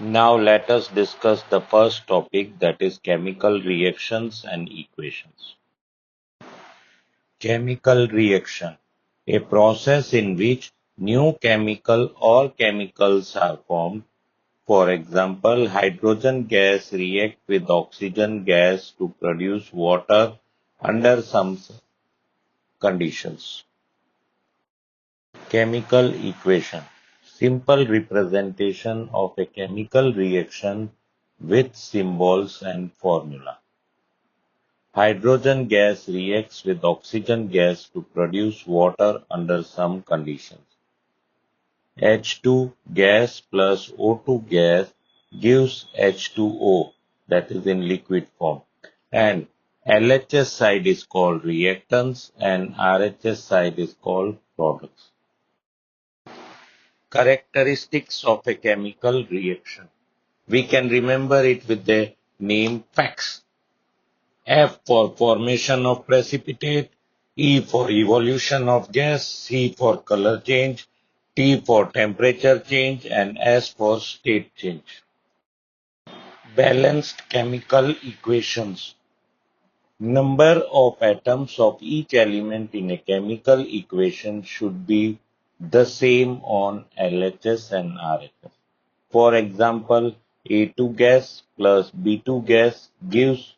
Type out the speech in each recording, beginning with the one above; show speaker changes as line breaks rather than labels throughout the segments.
Now let us discuss the first topic, that is chemical reactions and equations. Chemical reaction, a process in which new chemical or chemicals are formed. For example, hydrogen gas react with oxygen gas to produce water under some conditions. Chemical equation, simple representation of a chemical reaction with symbols and formula. Hydrogen gas reacts with oxygen gas to produce water under some conditions. H2 gas plus O2 gas gives H2O, that is in liquid form. And LHS side is called reactants and RHS side is called products. Characteristics of a chemical reaction. We can remember it with the name FACS. F for formation of precipitate, E for evolution of gas, C for color change, T for temperature change, and S for state change. Balanced chemical equations. Number of atoms of each element in a chemical equation should be the same on LHS and RHS. For example, A2 gas plus B2 gas gives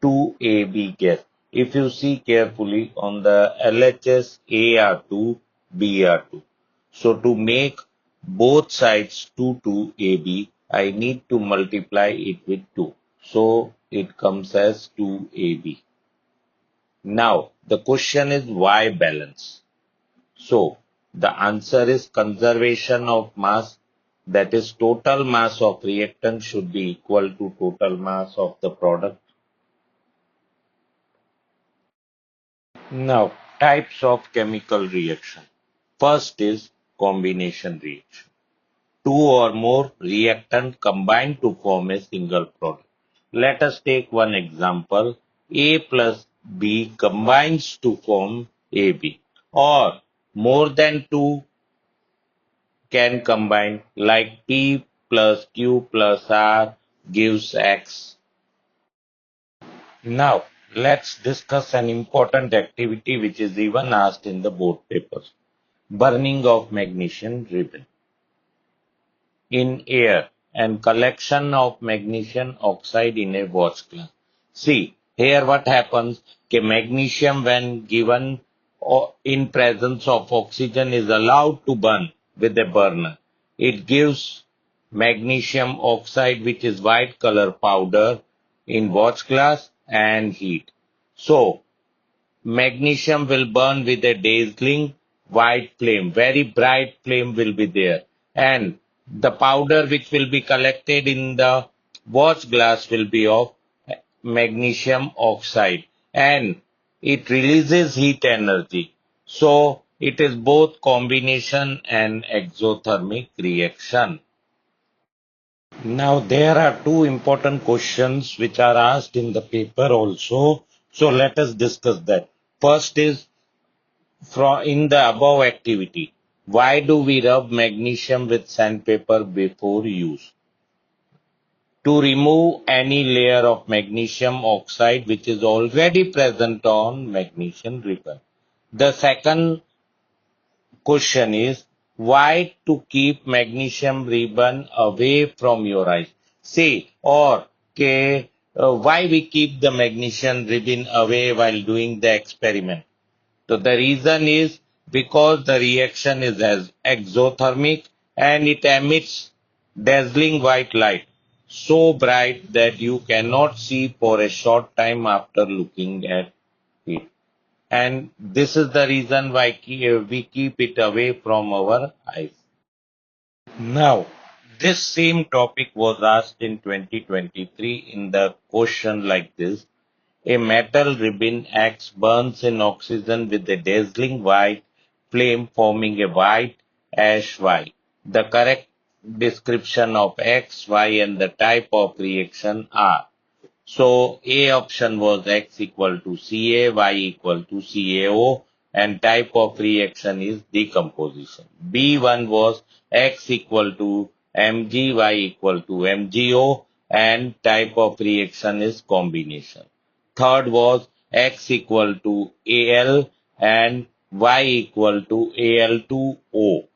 2AB gas. If you see carefully on the LHS, AR2, BR2. So to make both sides 2AB, I need to multiply it with 2. So it comes as 2AB. Now the question is why balance? So the answer is conservation of mass. That is, total mass of reactant should be equal to total mass of the product. Now, types of chemical reaction. First is combination reaction. Two or more reactants combine to form a single product. Let us take one example. A plus B combines to form AB. Or more than two can combine, like P plus Q plus R gives X. Now, let's discuss an important activity which is even asked in the board papers. Burning of magnesium ribbon in air and collection of magnesium oxide in a watch glass. See, here what happens, magnesium when given in presence of oxygen is allowed to burn with a burner. It gives magnesium oxide, which is white color powder, in watch glass and heat. So, magnesium will burn with a dazzling white flame, very bright flame will be there. And the powder which will be collected in the watch glass will be of magnesium oxide and it releases heat energy. So it is both combination and exothermic reaction. Now there are two important questions which are asked in the paper also. So let us discuss that. First is, in the above activity, why do we rub magnesium with sandpaper before use? To remove any layer of magnesium oxide which is already present on magnesium ribbon. The second question is, why to keep magnesium ribbon away from your eyes? Say, or why we keep the magnesium ribbon away while doing the experiment? So the reason is because the reaction is as exothermic and it emits dazzling white light, so bright that you cannot see for a short time after looking at it. And this is the reason why we keep it away from our eyes. Now, this same topic was asked in 2023 in the question like this. A metal ribbon X burns in oxygen with a dazzling white flame forming a white ash Y. The correct description of X, Y and the type of reaction are. So A option was X equal to Ca, Y equal to CaO and type of reaction is decomposition. B1 was X equal to MgY equal to MgO, and type of reaction is combination. Third was X equal to Al and Y equal to Al2O,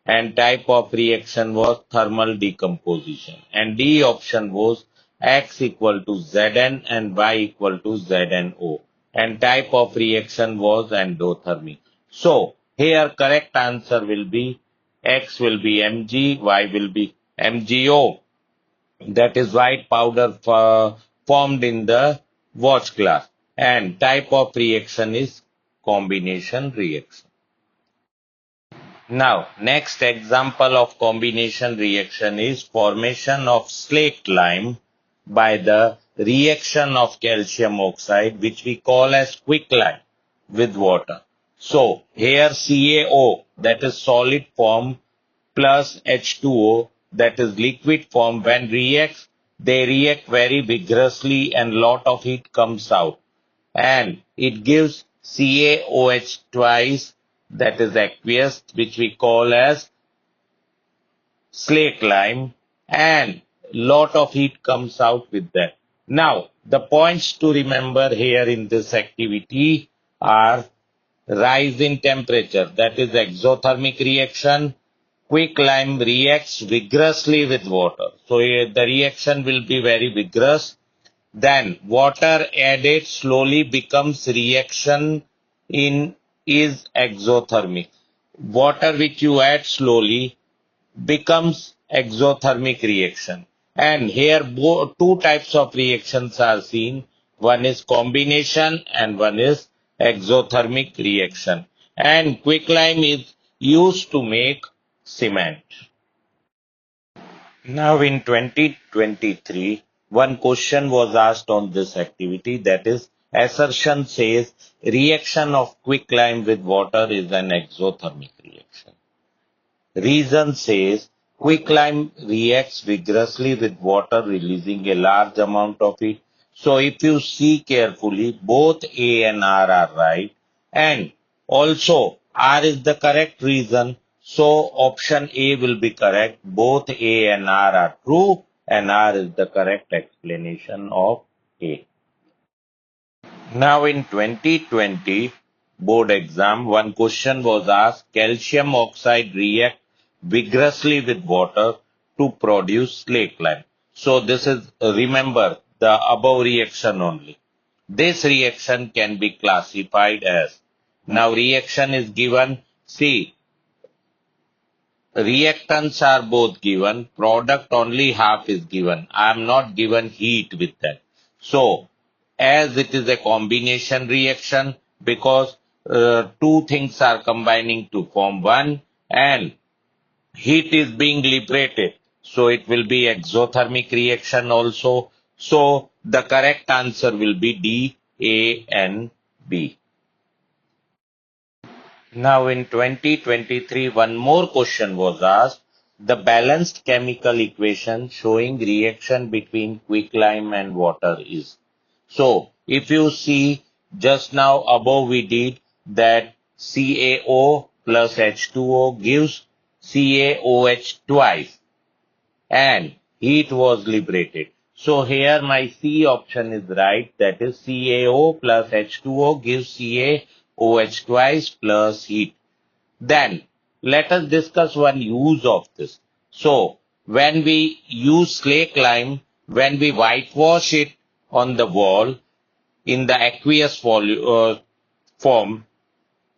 and type of reaction was thermal decomposition. And D option was X equal to Zn and Y equal to ZnO, and type of reaction was endothermic. So here correct answer will be X will be Mg, Y will be MgO. That is white powder formed in the watch glass, and type of reaction is combination reaction. Now, next example of combination reaction is formation of slaked lime by the reaction of calcium oxide, which we call as quicklime, with water. So, here CaO, that is solid form, plus H2O, that is liquid form, when reacts, they react very vigorously and lot of heat comes out, and it gives CaOH twice, that is aqueous, which we call as slake lime, and lot of heat comes out with that. Now, the points to remember here in this activity are rise in temperature, that is exothermic reaction. Quicklime reacts vigorously with water. So the reaction will be very vigorous. Then water added slowly becomes reaction in is exothermic. Water which you add slowly becomes exothermic reaction. And here two types of reactions are seen. One is combination and one is exothermic reaction. And quicklime is used to make cement. Now in 2023, one question was asked on this activity, that is, assertion says reaction of quicklime with water is an exothermic reaction. Reason says quicklime reacts vigorously with water, releasing a large amount of heat. So if you see carefully, both A and R are right, and also R is the correct reason. So option A will be correct. Both A and R are true, and R is the correct explanation of A. Now in 2020 board exam, one question was asked, calcium oxide react vigorously with water to produce slake lime. So this is, remember, the above reaction only. This reaction can be classified as, now reaction is given, see, reactants are both given, product only half is given. I am not given heat with that. So, as it is a combination reaction, because two things are combining to form one, and heat is being liberated, so it will be exothermic reaction also. So, the correct answer will be D, A, and B. Now in 2023, one more question was asked, the balanced chemical equation showing reaction between quicklime and water is. So if you see just now above we did that CaO plus H2O gives CaOH twice, and heat was liberated. So here my C option is right, that is CaO plus H2O gives CaOH twice plus heat. Then let us discuss one use of this. So when we use slake lime, when we whitewash it on the wall in the aqueous form,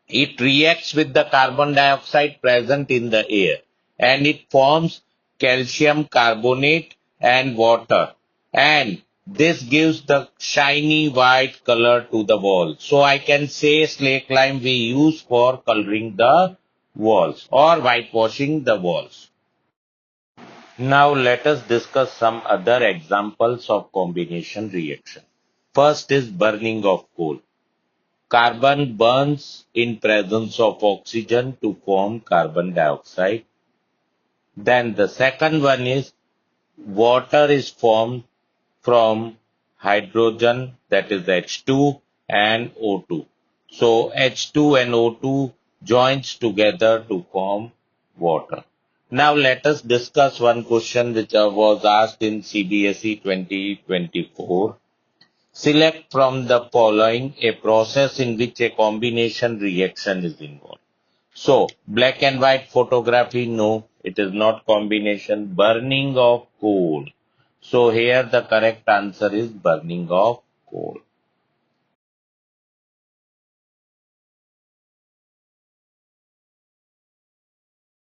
it reacts with the carbon dioxide present in the air, and it forms calcium carbonate and water, and this gives the shiny white color to the wall. So I can say slake lime we use for coloring the walls or whitewashing the walls. Now let us discuss some other examples of combination reaction. First is burning of coal. Carbon burns in presence of oxygen to form carbon dioxide. Then the second one is water is formed from hydrogen, that is H2 and O2. So H2 and O2 joins together to form water. Now let us discuss one question which was asked in CBSE 2024. Select from the following a process in which a combination reaction is involved. So, black and white photography, no, it is not combination. Burning of coal. So, here the correct answer is burning of coal.